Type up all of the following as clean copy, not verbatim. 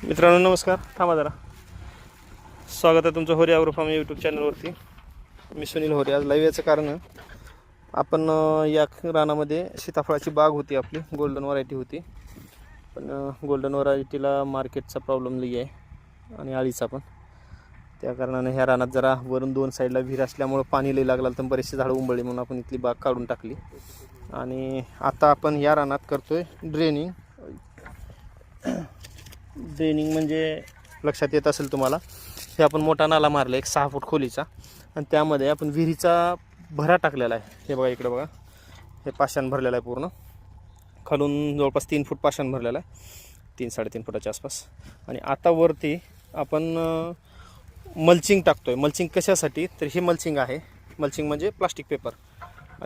मित्रांनो नमस्कार. थांबा जरा. स्वागत आहे तुमचं होरी ॲग्रो फार्म यूट्यूब चॅनलवरती. मी सुनील होरी. आज लाईव्ह याचं कारण आपण या रानामध्ये सीताफळाची बाग होती, आपली गोल्डन व्हरायटी होती. पण गोल्डन व्हरायटीला मार्केटचा प्रॉब्लेम लई आहे आणि आळीचा पण. त्या कारणाने ह्या रानात जरा वरून दोन साईडला विहीर असल्यामुळं पाणी लई लागलं, तर बरेचसे झाडं उंबळली म्हणून आपण इथली बाग काढून टाकली. आणि आता आपण या रानात करतोय ड्रेनिंग. ड्रेनिंग म्हणजे लक्षात येत असेल तुम्हाला, हे आपण मोठा नाला मारला 6 फूट खोलीचा, आणि त्यामध्ये आपण विहिरीचा भरा टाकलेला आहे. हे बघा, इकडे बघा, हे पाषाण भरलेलं आहे पूर्ण. खालून जवळपास 3 फूट पाषाण भरलेलं आहे, 3-3.5 फुटाच्या आसपास. आणि आता वरती आपण मल्चिंग टाकतोय. मल्चिंग कशासाठी? तर हे मल्चिंग आहे. मल्चिंग म्हणजे प्लास्टिक पेपर.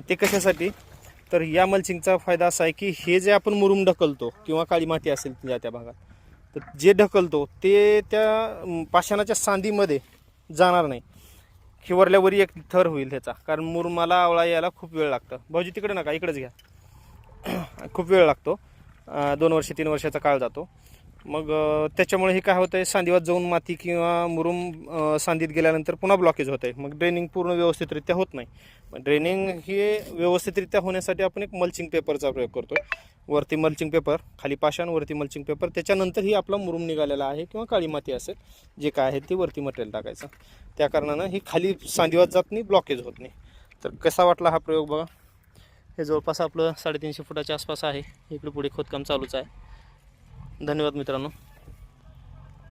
ते कशासाठी? तर या मल्चिंगचा फायदा असा आहे की हे जे आपण मुरुम ढकलतो किंवा काळी माती असेल त्या भागात, तर जे ढकलतो ते त्या पाषाणाच्या सांदीमध्ये जाणार नाही. वरल्यावरी एक थर होईल त्याचा, कारण मुरुमाला आवळा यायला खूप वेळ लागतं. भाऊजी तिकडे नका, इकडेच घ्या. खूप वेळ लागतो, 2 वर्ष 3 वर्षाचा काळ जातो. मग त्याच्यामुळे हे काय होतं आहे, सांदीवात जाऊन माती किंवा मुरुम सांदीत गेल्यानंतर पुन्हा ब्लॉकेज होतं आहे. मग ड्रेनिंग पूर्ण व्यवस्थितरित्या होत नाही. ड्रेनिंग हे व्यवस्थितरित्या होण्यासाठी आपण एक मल्चिंग पेपरचा प्रयोग करतो. वरती मल्चिंग पेपर, खाली पाषाण, वरती मल्चिंग पेपर. त्याच्यानंतर ही आपला मुरुम निघालेला आहे किंवा काळी माती असेल, जे काय आहे ते वरती मटेरियल टाकायचं. त्या कारणानं ही खाली सांदीवात जात नाही, ब्लॉकेज होत नाही. तर कसा वाटला हा प्रयोग बघा. हे जवळपास आपलं 350 फुटाच्या आसपास आहे. इकडे पुढे खोदकाम चालूच आहे. धन्यवाद मित्रांनो.